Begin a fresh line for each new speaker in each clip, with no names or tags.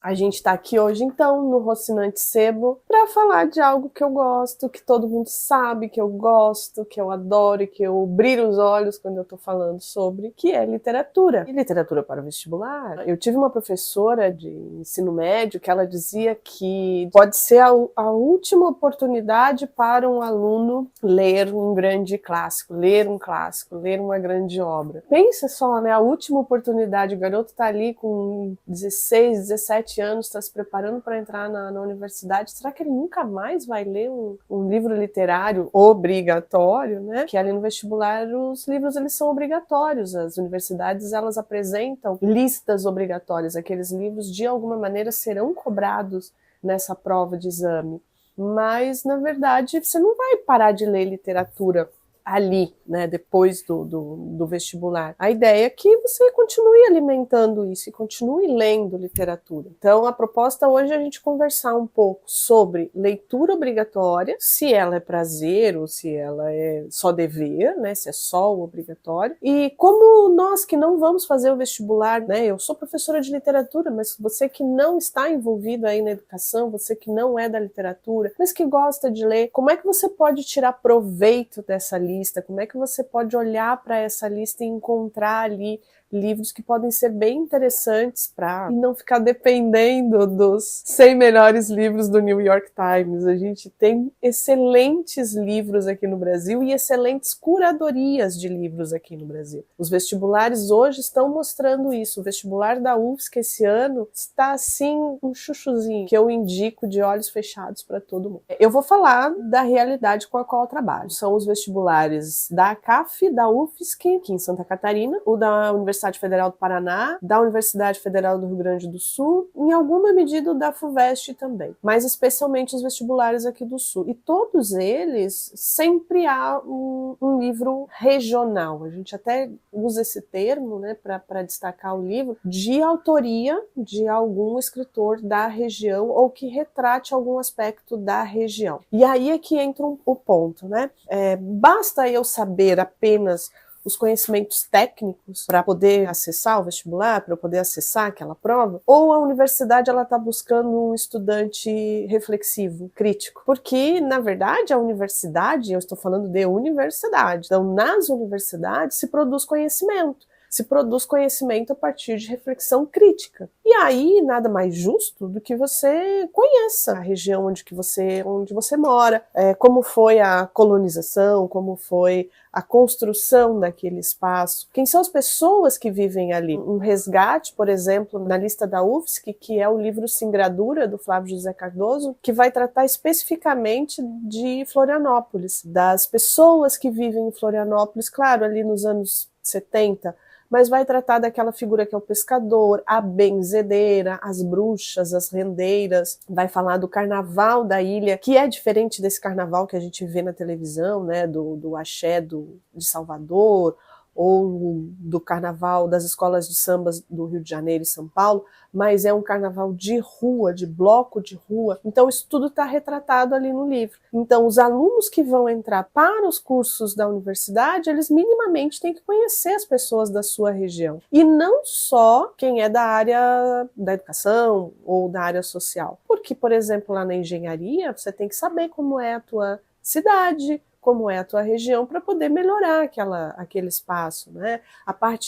A gente está aqui hoje, então, no Rocinante Sebo, para falar de algo que eu gosto, que todo mundo sabe que eu gosto, que eu adoro e que eu brilho os olhos quando eu estou falando sobre, que é literatura. E literatura para o vestibular. Eu tive uma professora de ensino médio que ela dizia que pode ser a última oportunidade para um aluno ler um grande clássico, ler um clássico, ler uma grande obra. Pensa só, né? A última oportunidade, o garoto está ali com 16, 17 anos, está se preparando para entrar na universidade, será que ele nunca mais vai ler um livro literário obrigatório, né? Que ali no vestibular os livros eles são obrigatórios, as universidades elas apresentam listas obrigatórias, aqueles livros de alguma maneira serão cobrados nessa prova de exame, mas na verdade você não vai parar de ler literatura ali, né, depois do vestibular. A ideia é que você continue alimentando isso e continue lendo literatura. Então, a proposta hoje é a gente conversar um pouco sobre leitura obrigatória, se ela é prazer ou se ela é só dever, né, se é só o obrigatório, e como nós que não vamos fazer o vestibular, né, eu sou professora de literatura, mas você que não está envolvido aí na educação, você que não é da literatura, mas que gosta de ler, como é que você pode tirar proveito dessa lista? Como é que você pode olhar para essa lista e encontrar ali livros que podem ser bem interessantes e não ficar dependendo dos 100 melhores livros do New York Times. A gente tem excelentes livros aqui no Brasil e excelentes curadorias de livros aqui no Brasil. Os vestibulares hoje estão mostrando isso. O vestibular da UFSC esse ano está assim um chuchuzinho que eu indico de olhos fechados para todo mundo. Eu vou falar da realidade com a qual eu trabalho. São os vestibulares da CAF, da UFSC, aqui em Santa Catarina, o da Universidade Federal do Paraná, da Universidade Federal do Rio Grande do Sul, em alguma medida da FUVEST também, mas especialmente os vestibulares aqui do Sul. E todos eles sempre há um livro regional. A gente até usa esse termo, né, para destacar o livro, de autoria de algum escritor da região ou que retrate algum aspecto da região. E aí é que entra o ponto, né? Basta eu saber apenas os conhecimentos técnicos para poder acessar o vestibular, para poder acessar aquela prova, ou a universidade ela está buscando um estudante reflexivo, crítico? Porque, na verdade, a universidade, eu estou falando de universidade, então nas universidades se produz conhecimento. Se produz conhecimento a partir de reflexão crítica. E aí, nada mais justo do que você conheça a região onde você mora, como foi a colonização, como foi a construção daquele espaço, quem são as pessoas que vivem ali. Um resgate, por exemplo, na lista da UFSC, que é o livro Singradura, do Flávio José Cardoso, que vai tratar especificamente de Florianópolis, das pessoas que vivem em Florianópolis, claro, ali nos anos 70, mas vai tratar daquela figura que é o pescador, a benzedeira, as bruxas, as rendeiras, vai falar do carnaval da ilha, que é diferente desse carnaval que a gente vê na televisão, né, do axé de Salvador, ou do carnaval das escolas de sambas do Rio de Janeiro e São Paulo, mas é um carnaval de rua, de bloco de rua. Então isso tudo está retratado ali no livro. Então os alunos que vão entrar para os cursos da universidade, eles minimamente têm que conhecer as pessoas da sua região. E não só quem é da área da educação ou da área social. Porque, por exemplo, lá na engenharia, você tem que saber como é a tua cidade, como é a tua região, para poder melhorar aquele espaço, né?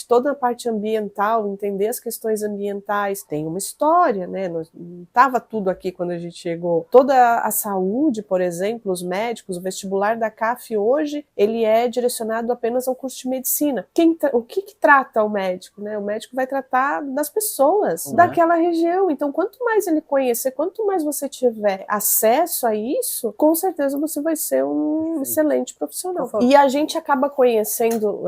Toda a parte ambiental, entender as questões ambientais, tem uma história, né? Não estava tudo aqui quando a gente chegou. Toda a saúde, por exemplo, os médicos, o vestibular da CAF hoje, ele é direcionado apenas ao curso de medicina. O que trata o médico, né? O médico vai tratar das pessoas daquela região. Então, quanto mais ele conhecer, quanto mais você tiver acesso a isso, com certeza você vai ser um excelente profissional. E a gente acaba conhecendo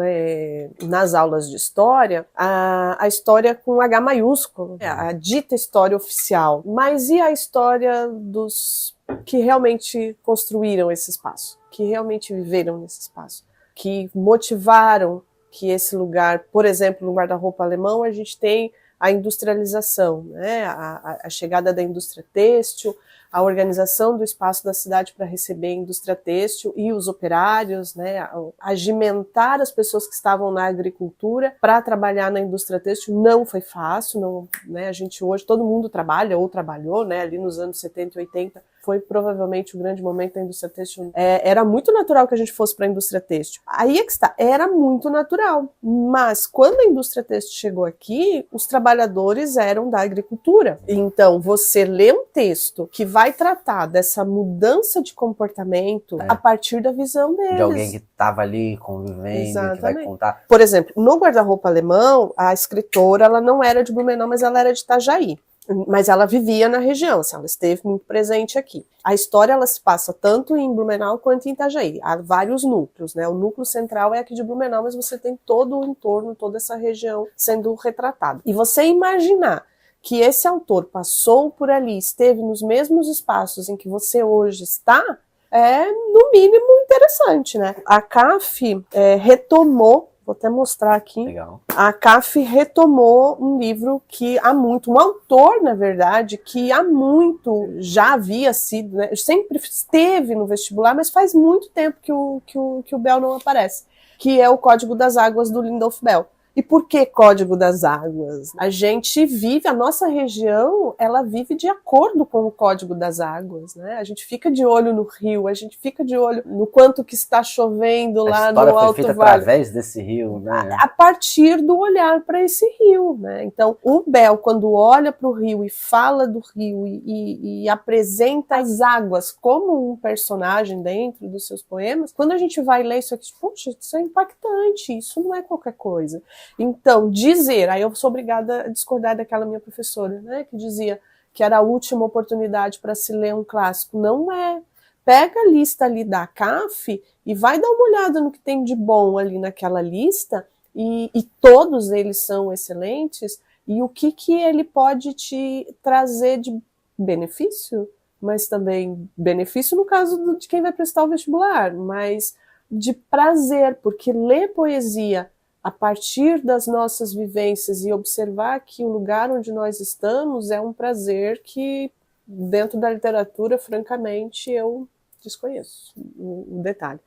nas aulas de história a história com H maiúsculo, a dita história oficial. Mas e a história dos que realmente construíram esse espaço, que realmente viveram nesse espaço, que motivaram que esse lugar, por exemplo, no guarda-roupa alemão, a gente tem a industrialização, né? A chegada da indústria têxtil, a organização do espaço da cidade para receber a indústria têxtil e os operários, né? Agimentar as pessoas que estavam na agricultura para trabalhar na indústria têxtil não foi fácil, não, né? A gente hoje, todo mundo trabalha ou trabalhou, né? Ali nos anos 70 e 80, foi provavelmente o grande momento da indústria têxtil. Era muito natural que a gente fosse para a indústria têxtil. Aí é que está, era muito natural. Mas quando a indústria têxtil chegou aqui, os trabalhadores eram da agricultura. Então, você lê um texto que vai tratar dessa mudança de comportamento a partir da visão deles.
De alguém que estava ali convivendo, exatamente, que vai contar.
Por exemplo, no Guarda-Roupa Alemão, a escritora ela não era de Blumenau, mas ela era de Itajaí. Mas ela vivia na região, assim, ela esteve muito presente aqui. A história ela se passa tanto em Blumenau quanto em Itajaí. Há vários núcleos, né? O núcleo central é aqui de Blumenau, mas você tem todo o entorno, toda essa região sendo retratada. E você imaginar que esse autor passou por ali, esteve nos mesmos espaços em que você hoje está, é, no mínimo, interessante, né? A CAF retomou, vou até mostrar aqui.
Legal.
A CAF retomou um livro que há muito, um autor, na verdade, que há muito já havia sido, né, sempre esteve no vestibular, mas faz muito tempo que o Bell não aparece, que é o Código das Águas do Lindolf Bell. E por que Código das Águas? A gente vive, a nossa região, ela vive de acordo com o Código das Águas, né? A gente fica de olho no rio, a gente fica de olho no quanto que está chovendo lá no Alto Vale. A história foi feita
através desse rio, né?
A partir do olhar para esse rio, né? Então, o Bell, quando olha para o rio e fala do rio e apresenta as águas como um personagem dentro dos seus poemas, quando a gente vai ler isso aqui, poxa, isso é impactante, isso não é qualquer coisa. Então, dizer, aí eu sou obrigada a discordar daquela minha professora, né, que dizia que era a última oportunidade para se ler um clássico. Não é. Pega a lista ali da CAF e vai dar uma olhada no que tem de bom ali naquela lista, e todos eles são excelentes, e o que ele pode te trazer de benefício, mas também benefício no caso de quem vai prestar o vestibular, mas de prazer, porque ler poesia a partir das nossas vivências e observar que o lugar onde nós estamos é um prazer que, dentro da literatura, francamente, eu desconheço o detalhe.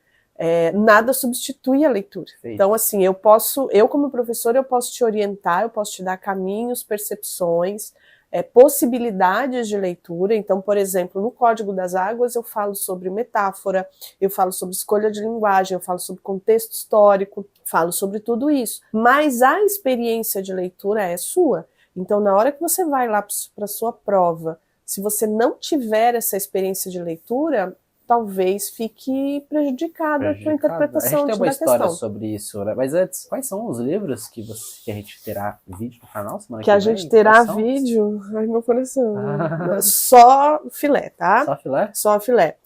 Nada substitui a leitura. Sim. Então, assim, eu como professora, eu posso te orientar, eu posso te dar caminhos, percepções, possibilidades de leitura. Então, por exemplo, no Código das Águas eu falo sobre metáfora, eu falo sobre escolha de linguagem, eu falo sobre contexto histórico, falo sobre tudo isso. Mas a experiência de leitura é sua. Então, na hora que você vai lá para a sua prova, se você não tiver essa experiência de leitura, talvez fique prejudicada a sua interpretação da questão. A gente tem uma história
sobre isso, né? Mas antes, quais são os livros que a gente terá vídeo no canal semana
que a gente terá vídeo? Ai, meu coração. Só filé, tá?
Só filé?
Só filé.